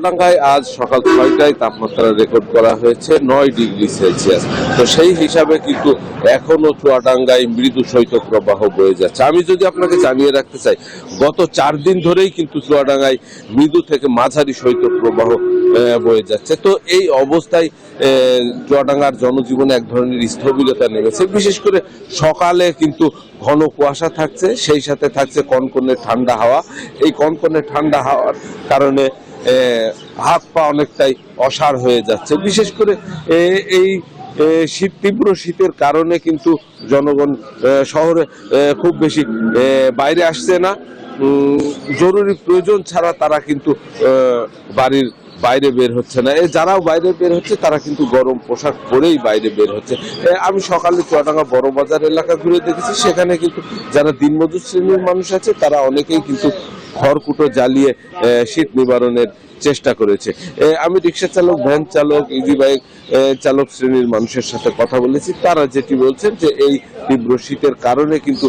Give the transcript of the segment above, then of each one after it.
চুয়াডাঙ্গায় আজ সকাল 6টায় তাপমাত্রা রেকর্ড করা হয়েছে 9 ডিগ্রি সেলসিয়াস। তো সেই হিসাবে কিন্তু এখনো চুয়াডাঙ্গায় মৃদু শৈত্যপ্রবাহ বয়ে যাচ্ছে। আমি যদি আপনাকে জানিয়ে রাখতে চাই, গত 4 দিন ধরেই কিন্তু চুয়াডাঙ্গায় মৃদু থেকে মাঝারি শৈত্যপ্রবাহ বয়ে যাচ্ছে। তো এই অবস্থায় চুয়াডাঙ্গার জনজীবনে এক ধরনের স্থবিরতা নেমেছে। বিশেষ করে সকালে কিন্তু ঘন কুয়াশা থাকছে, সেই সাথে থাকছে কনকনে ঠান্ডা হাওয়া। এই কনকনে ঠান্ডা হাওয়ার কারণে হাত পা অনেকটাই অসাড় হয়ে যাচ্ছে। বিশেষ করে এই তীব্র শীতের কারণে কিন্তু জনগণ শহরে খুব বেশি বাইরে আসছে না। জরুরি প্রয়োজন ছাড়া তারা কিন্তু বাড়ির বাইরে বের হচ্ছে না। যারাও বাইরে বের হচ্ছে তারা কিন্তু গরম পোশাক পরেই বাইরে বের হচ্ছে। আমি সকালে চুয়াডাঙ্গা বড় বাজার এলাকা ঘুরে দেখেছি, সেখানে কিন্তু যারা দিনমজুর শ্রেণীর মানুষ আছে তারা অনেকেই কিন্তু খড়কুটো জ্বালিয়ে শীত নিবারণের চেষ্টা করেছে। আমি রিক্সা চালক, ভ্যান চালক, ইজি বাইক চালক শ্রেণীর মানুষের সাথে কথা বলেছি। তারা যেটি বলছেন যে এই তীব্র শীতের কারণে কিন্তু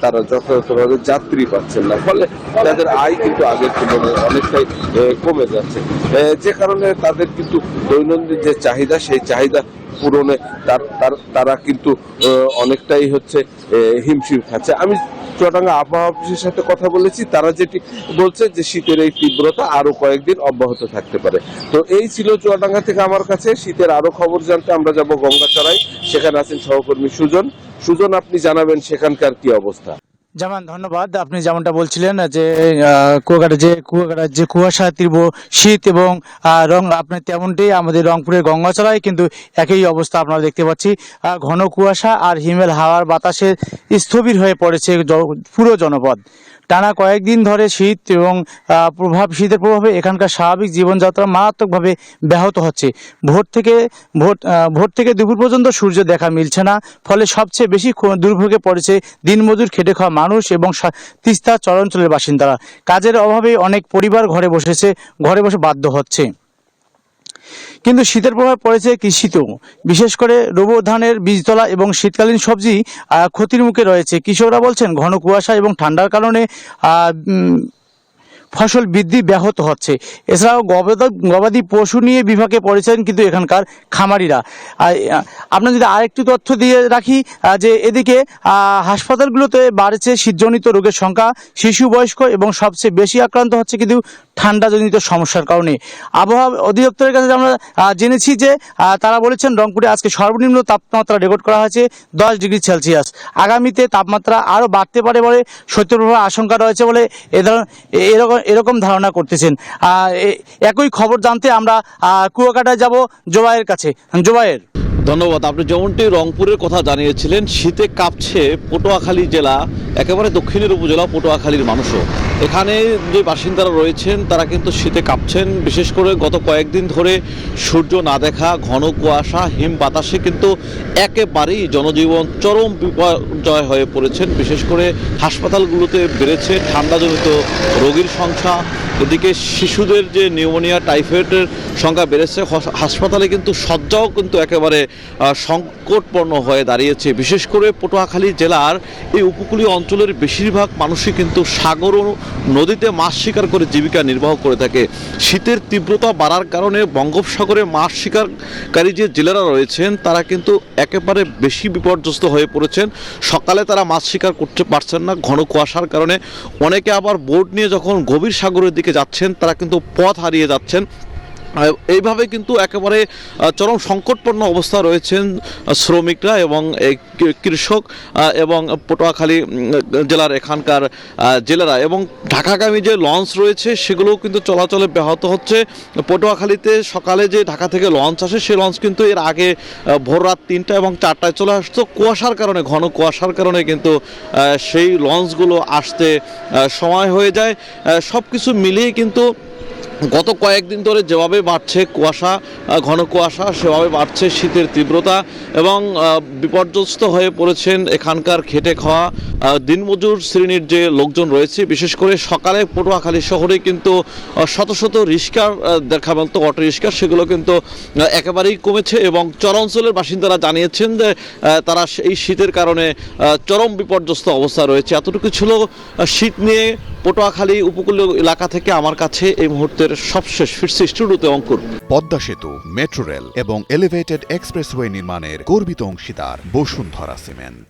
তারা যথাযথভাবে যাত্রী পাচ্ছেন না, ফলে তাদের আয় কিন্তু আগের তুলনায় অনেকটাই কমে যাচ্ছে, যে কারণে তাদের কিন্তু দৈনন্দিন যে চাহিদা সেই চাহিদা পূরণে তারা কিন্তু অনেকটাই হচ্ছে হিমশিম খাচ্ছে। আমি চুয়াডাঙ্গা আবহাওয়া অফিসের সাথে কথা বলেছি, তারা যেটি বলছে যে শীতের এই তীব্রতা আরো কয়েকদিন অব্যাহত থাকতে পারে। তো এই ছিল চুয়াডাঙ্গা থেকে আমার কাছে। শীতের আরো খবর জানতে আমরা যাব গঙ্গাচড়ায়, সেখানে আছেন সহকর্মী সুজন। আপনি জানাবেন সেখানকার কি অবস্থা। জামান, ধন্যবাদ। আপনি যেমনটা বলছিলেন যে কুয়াকাটার যে কুয়াশা, তীব্র শীত এবং রং, আপনি তেমনটি আমাদের রংপুরের গঙ্গাচড়ায় কিন্তু একই অবস্থা আপনারা দেখতে পাচ্ছি। ঘন কুয়াশা আর হিমেল হাওয়ার বাতাসে স্থবির হয়ে পড়েছে পুরো জনপদ। টানা কয়েকদিন ধরে শীত এবং শীতের প্রভাবে এখানকার স্বাভাবিক জীবনযাত্রা মারাত্মকভাবে ব্যাহত হচ্ছে। ভোর থেকে দুপুর পর্যন্ত সূর্য দেখা মিলছে না, ফলে সবচেয়ে বেশি দুর্ভোগে পড়েছে দিনমজুর খেটে খাওয়া মানুষ এবং তিস্তা চরাঞ্চলের বাসিন্দারা। কাজের অভাবে অনেক পরিবার ঘরে বসে বাধ্য হচ্ছে। কিন্তু শীতের প্রভাব পড়েছে কৃষিতেও, বিশেষ করে রোবো ধানের বীজতলা এবং শীতকালীন সবজি ক্ষতির মুখে রয়েছে। কৃষকরা বলছেন ঘন কুয়াশা এবং ঠান্ডার কারণে ফসল বৃদ্ধি ব্যাহত হচ্ছে। এছাড়াও গবাদি পশু নিয়ে বিভাগে পড়েছেন কিন্তু এখানকার খামারিরা। আপনার যদি আরেকটি তথ্য দিয়ে রাখি যে এদিকে হাসপাতালগুলোতে বাড়ছে শীতজনিত রোগের সংখ্যা, শিশু, বয়স্ক এবং সবচেয়ে বেশি আক্রান্ত হচ্ছে কিন্তু ঠান্ডাজনিত সমস্যার কারণে। আবহাওয়া অধিদপ্তরের কাছে আমরা জেনেছি যে তারা বলেছেন রংপুরে আজকে সর্বনিম্ন তাপমাত্রা রেকর্ড করা হয়েছে 10 ডিগ্রি সেলসিয়াস। আগামীতে তাপমাত্রা আরও বাড়তে পারে বলে শৈত্যপ্রবাহের আশঙ্কা রয়েছে বলে এরকম ধারণা করতেছেন। একই খবর জানতে আমরা কুয়াকাটায় যাব জোবাইয়ের কাছে। জোবাইয়ের, ধন্যবাদ। আপনি যেমনটি রংপুরের কথা জানিয়েছিলেন, শীতে কাঁপছে পটুয়াখালী জেলা, একেবারে দক্ষিণের উপজেলা পটুয়াখালীর মানুষও। এখানে যে বাসিন্দারা রয়েছেন তারা কিন্তু শীতে কাঁপছেন। বিশেষ করে গত কয়েকদিন ধরে সূর্য না দেখা, ঘন কুয়াশা, হিম বাতাসে কিন্তু একেবারেই জনজীবন চরম বিপর্যয় হয়ে পড়েছেন। বিশেষ করে হাসপাতালগুলোতে বেড়েছে ঠান্ডাজনিত রোগীর সংখ্যা। এদিকে শিশুদের যে নিউমোনিয়া, টাইফয়েডের সংখ্যা বেড়েছে। হাসপাতালে কিন্তু শয্যাও কিন্তু একেবারে সংকটপূর্ণ হয়ে দাঁড়িয়েছে। বিশেষ করে পটুয়াখালী জেলার এই উপকূলীয় অঞ্চলের বেশিরভাগ মানুষই কিন্তু সাগর ও নদীতে মাছ শিকার করে জীবিকা নির্বাহ করে থাকে। শীতের তীব্রতা বাড়ার কারণে বঙ্গোপসাগরে মাছ শিকারকারী যে জেলেরা রয়েছেন তারা কিন্তু একেবারে বেশি বিপর্যস্ত হয়ে পড়েছেন। সকালে তারা মাছ শিকার করতে পারছেন না ঘন কুয়াশার কারণে। অনেকে আবার বোট নিয়ে যখন গভীর সাগরের দিকে যাচ্ছেন তারা কিন্তু পথ হারিয়ে যাচ্ছেন। এইভাবে কিন্তু একেবারে চরম সংকটপূর্ণ অবস্থা রয়েছেন শ্রমিকরা এবং কৃষক এবং পটুয়াখালী জেলার এখানকার জেলেরা। এবং ঢাকাগামী যে লঞ্চ রয়েছে সেগুলোও কিন্তু চলাচলে ব্যাহত হচ্ছে। পটুয়াখালীতে সকালে যে ঢাকা থেকে লঞ্চ আসে সেই লঞ্চ কিন্তু এর আগে ভোর রাত 3টা এবং 4টায় চলে আসতো। কুয়াশার কারণে, ঘন কুয়াশার কারণে কিন্তু সেই লঞ্চগুলো আসতে সময় হয়ে যায়। সব কিছু মিলিয়ে কিন্তু গত কয়েকদিন ধরে যেভাবে বাড়ছে কুয়াশা, ঘন কুয়াশা, সেভাবে বাড়ছে শীতের তীব্রতা এবং বিপর্যস্ত হয়ে পড়েছেন এখানকার খেটে খাওয়া দিনমজুর শ্রেণীর যে লোকজন রয়েছে। বিশেষ করে সকালে পটুয়াখালী শহরে কিন্তু শত শত রিক্সার দেখা বলতো, অটো রিক্সা, সেগুলো কিন্তু একেবারেই কমেছে এবং চরাঞ্চলের বাসিন্দারা জানিয়েছেন যে তারা এই শীতের কারণে চরম বিপর্যস্ত অবস্থা রয়েছে। এতটুকু ছিল শীত নিয়ে পটুয়াখালী উপকূলীয় এলাকা থেকে আমার কাছে এই মুহূর্তের সবশেষ ফিরছি স্টুডিওতে অঙ্কুর। পদ্মা সেতু, মেট্রো রেল এবং এলিভেটেড এক্সপ্রেসওয়ে নির্মাণের গর্বিত অংশীদার বসুন্ধরা সিমেন্ট।